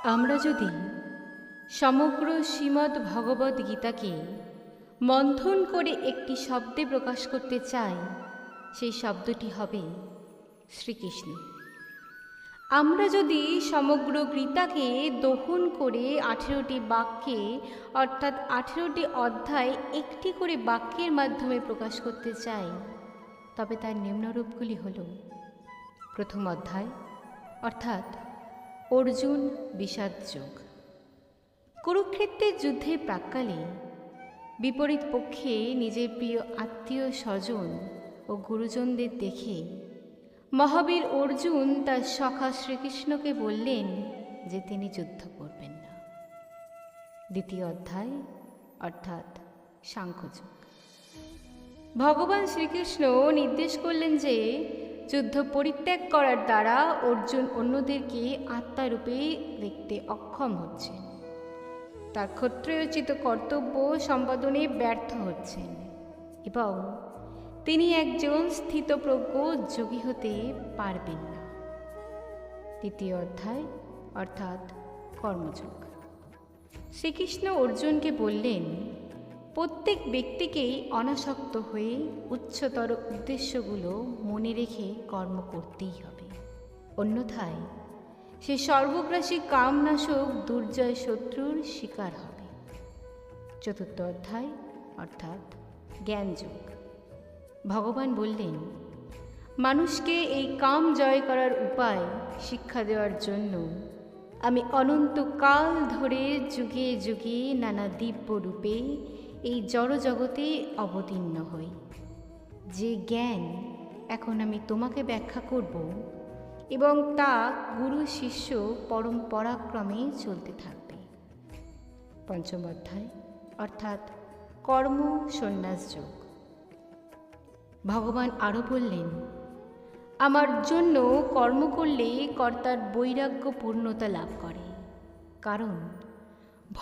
আমরা যদি সমগ্র শ্রীমদ্ ভগবদ্ গীতাকে মন্থন করে একটি শব্দে প্রকাশ করতে চাই, সেই শব্দটি হবে শ্রীকৃষ্ণ। আমরা যদি সমগ্র গীতাকে দহন করে 18টি বাক্যে অর্থাৎ 18টি অধ্যায় একটি করে বাক্যের মাধ্যমে প্রকাশ করতে চাই, তবে তার নিম্নরূপগুলি হল: প্রথম অধ্যায় অর্থাৎ অর্জুন বিষাদ যোগ। কুরুক্ষেত্রের যুদ্ধের প্রাক্কালে বিপরীত পক্ষে নিজের প্রিয় আত্মীয় স্বজন ও গুরুজনদের দেখে মহাবীর অর্জুন তার সখা শ্রীকৃষ্ণকে বললেন যে তিনি যুদ্ধ করবেন না। দ্বিতীয় অধ্যায় অর্থাৎ সাংখ্যযোগ। ভগবান শ্রীকৃষ্ণ নির্দেশ করলেন যে যুদ্ধ পরিত্যাগ করার দ্বারা অর্জুন অন্যদেরকে আত্মারূপে দেখতে অক্ষম হচ্ছেন, তার ক্ষত্রিয়োচিত কর্তব্য সম্পাদনে ব্যর্থ হচ্ছেন এবং তিনি একজন স্থিতপ্রজ্ঞ যোগী হতে পারবেন না। তৃতীয় অধ্যায় অর্থাৎ কর্মযোগ। শ্রীকৃষ্ণ অর্জুনকে বললেন, প্রত্যেক ব্যক্তিকেই অনাসক্ত হয়ে উচ্চতর উদ্দেশ্যগুলো মনে রেখে কর্ম করতেই হবে, অন্যথায় সে সর্বগ্রাসী কামনাশক দুর্জয় শত্রুর শিকার হবে। চতুর্থ অধ্যায় অর্থাৎ জ্ঞানযোগ। ভগবান বললেন, মানুষকে এই কাম জয় করার উপায় শিক্ষা দেওয়ার জন্য আমি অনন্তকাল ধরে যুগে যুগে নানা দিব্য রূপে এই জড়জগতে অবতীর্ণ হই। যে জ্ঞান এখন আমি তোমাকে ব্যাখ্যা করব এবং তা গুরু শিষ্য পরম্পরাক্রমে চলতে থাকবে। পঞ্চম অধ্যায় অর্থাৎ কর্ম সন্ন্যাস যোগ। ভগবান আরও বললেন, আমার জন্য কর্ম করলে কর্তার বৈরাগ্য পূর্ণতা লাভ করে, কারণ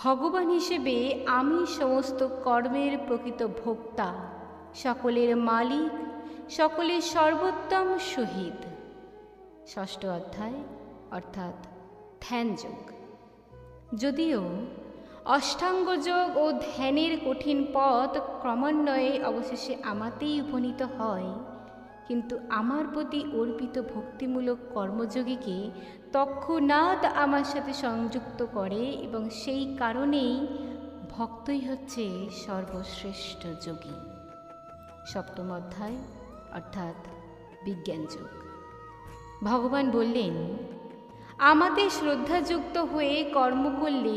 ভগবান হিসেবে আমি সমস্ত কর্মের প্রকৃত ভোক্তা, সকলের মালিক, সকলের সর্বোত্তম শহীদ। ষষ্ঠ অধ্যায় অর্থাৎ ধ্যান যোগ। যদিও অষ্টাঙ্গ যোগ ও ধ্যানের কঠিন পথ ক্রমান্বয়ে অবশেষে আমাতেই উপনীত হয়, কিন্তু আমার প্রতি অর্পিত ভক্তিমূলক কর্মযোগীকে তৎক্ষণাৎ আমার সাথে সংযুক্ত করে এবং সেই কারণেই ভক্তই হচ্ছে সর্বশ্রেষ্ঠ যোগী। সপ্তম অধ্যায় অর্থাৎ বিজ্ঞান যোগ। ভগবান বললেন, আমাতে শ্রদ্ধাযুক্ত হয়ে কর্ম করলে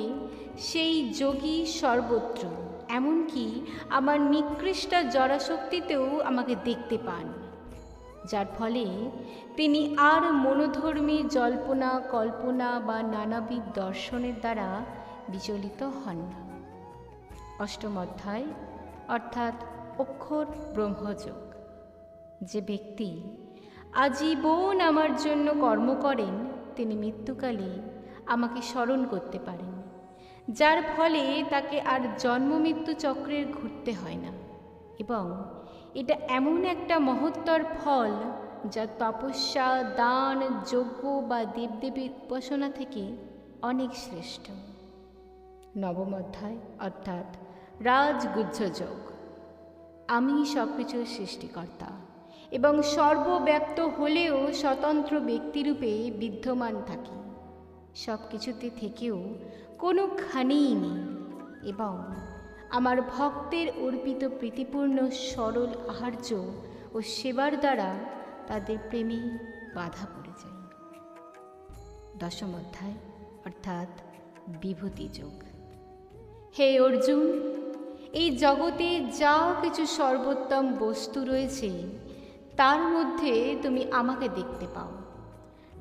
সেই যোগী সর্বত্র, এমনকি আমার নিকৃষ্ট জড়শক্তিতেও আমাকে দেখতে পান, যার ফলে তিনি আর মনোধর্মী জল্পনা কল্পনা বা নানাবিধ দর্শনের দ্বারা বিচলিত হন না। অষ্টম অধ্যায় অর্থাৎ অক্ষর ব্রহ্মযোগ। যে ব্যক্তি আজীবন আমার জন্য কর্ম করেন তিনি মৃত্যুকালে আমাকে স্মরণ করতে পারেন, যার ফলে তাকে আর জন্ম মৃত্যু চক্রের ঘুরতে হয় না, এবং এটা এমন একটা মহত্তর ফল যা তপস্যা, দান, যজ্ঞ বা দেবদেবীর উপাসনা থেকে অনেক শ্রেষ্ঠ। নবম অধ্যায় অর্থাৎ রাজগুহ্য যোগ। আমি সব কিছুর সৃষ্টিকর্তা এবং সর্বব্যাপ্ত হলেও স্বতন্ত্র ব্যক্তিরূপে বিদ্যমান থাকি, সব কিছুতে থেকেও কোনোখানেই নেই, এবং আমার ভক্তের অর্পিত প্রীতিপূর্ণ সরল আহার্য ও সেবার দ্বারা তাদের প্রেমে বাধা পড়ে যায়। দশম অধ্যায় অর্থাৎ বিভূতি যোগ। হে অর্জুন, এই জগতে যা কিছু সর্বোত্তম বস্তু রয়েছে তার মধ্যে তুমি আমাকে দেখতে পাও,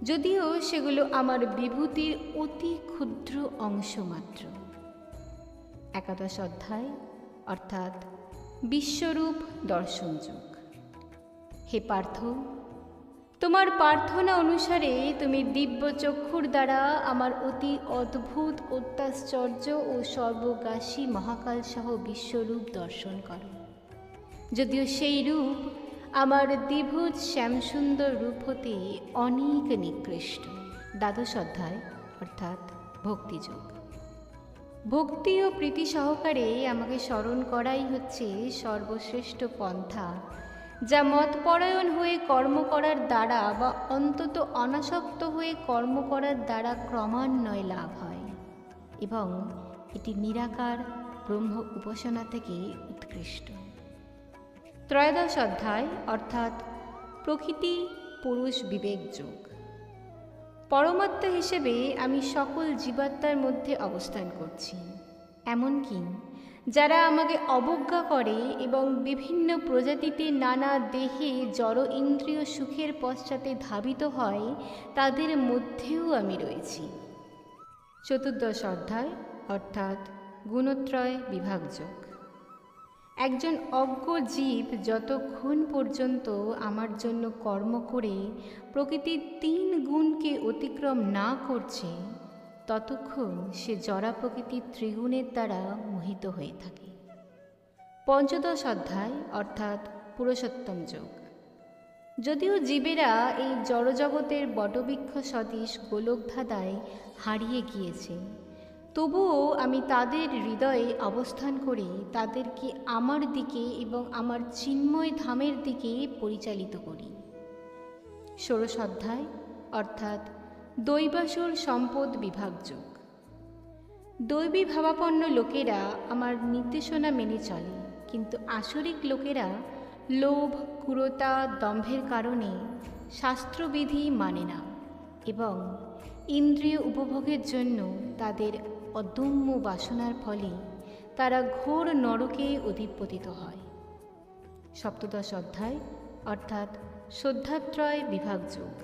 যদিও সেগুলো আমার বিভূতির অতি ক্ষুদ্র অংশ মাত্র। একাদশ অধ্যায় অর্থাৎ বিশ্বরূপ দর্শন যোগ। হে পার্থ, তোমার প্রার্থনা অনুসারে তুমি দিব্য চক্ষুর দ্বারা আমার অতি অদ্ভুত অত্যাশ্চর্য ও সর্বগ্রাসী মহাকাল সহ বিশ্বরূপ দর্শন করো, যদিও সেই রূপ আমার দ্বিভুজ শ্যামসুন্দর রূপ হতে অনেক নিকৃষ্ট। দ্বাদশ অধ্যায় অর্থাৎ ভক্তিযোগ। ভক্তি ও প্রীতি সহকারে আমাকে স্মরণ করাই হচ্ছে সর্বশ্রেষ্ঠ পন্থা, যা মতপরায়ণ হয়ে কর্ম করার দ্বারা বা অন্তত অনাসক্ত হয়ে কর্ম করার দ্বারা ক্রমান্বয়ে লাভ হয়, এবং এটি নিরাকার ব্রহ্ম উপাসনা থেকে উৎকৃষ্ট। ত্রয়োদশ অধ্যায় অর্থাৎ প্রকৃতি পুরুষ বিবেক যোগ। পরমাত্মা হিসেবে আমি সকল জীবাত্মার মধ্যে অবস্থান করছি, এমনকি যারা আমাকে অবজ্ঞা করে এবং বিভিন্ন প্রজাতিতে নানা দেহে জড় ইন্দ্রিয় সুখের পশ্চাতে ধাবিত হয়, তাদের মধ্যেও আমি রয়েছি। চতুর্দশ অধ্যায় অর্থাৎ গুণত্রয় বিভাগযোগ। একজন অজ্ঞ জীব যতক্ষণ পর্যন্ত আমার জন্য কর্ম করে প্রকৃতির 3 গুণকে অতিক্রম না করছে, ততক্ষণ সে জড়া প্রকৃতির ত্রিগুণের দ্বারা মোহিত হয়ে থাকে। পঞ্চদশ অধ্যায় অর্থাৎ পুরুষোত্তম যোগ। যদিও জীবেরা এই জড়জগতের বটবৃক্ষ সদৃশ গোলকধাঁধায় হারিয়ে গিয়েছে, তবুও আমি তাদের হৃদয়ে অবস্থান করে তাদেরকে আমার দিকে এবং আমার চিন্ময় ধামের দিকে পরিচালিত করি। ষোড়শ অধ্যায় অর্থাৎ দৈবাসুর সম্পদ বিভাগ যোগ। দৈবী ভাবাপন্ন লোকেরা আমার নির্দেশনা মেনে চলে, কিন্তু আসরিক লোকেরা লোভ, ক্রূরতা, দম্ভের কারণে শাস্ত্রবিধি মানে না এবং ইন্দ্রিয় উপভোগের জন্য তাদের অদম্য বাসনার ফলে তারা ঘোর নরকে অধিপতিত হয়। সপ্তদশ অধ্যায় অর্থাৎ শ্রদ্ধাত্রয় বিভাগ যোগ।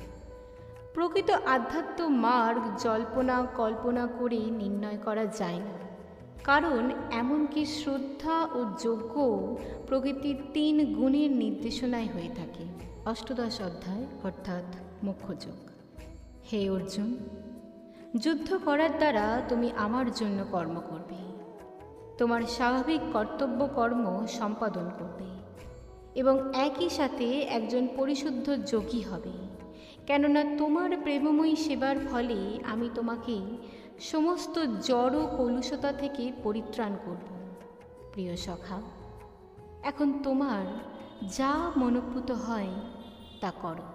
প্রকৃত আধ্যাত্ম মার্গ জল্পনা কল্পনা করে নির্ণয় করা যায় না, কারণ এমনকি শ্রদ্ধা ও যজ্ঞ প্রকৃতির 3 গুণের নির্দেশনায় হয়ে থাকে। অষ্টদশ অধ্যায় অর্থাৎ মোক্ষযোগ। হে অর্জুন, যুদ্ধ করার দ্বারা তুমি আমার জন্য কর্ম করবে, তোমার স্বাভাবিক কর্তব্য কর্ম সম্পাদন করবে এবং একই সাথে একজন পরিশুদ্ধ যোগী হবে, কেননা তোমার প্রেমময়ী সেবার ফলে আমি তোমাকে সমস্ত জড় কলুষতা থেকে পরিত্রাণ করব। প্রিয় সখা, এখন তোমার যা মনোপ্রুত হয় তা করো।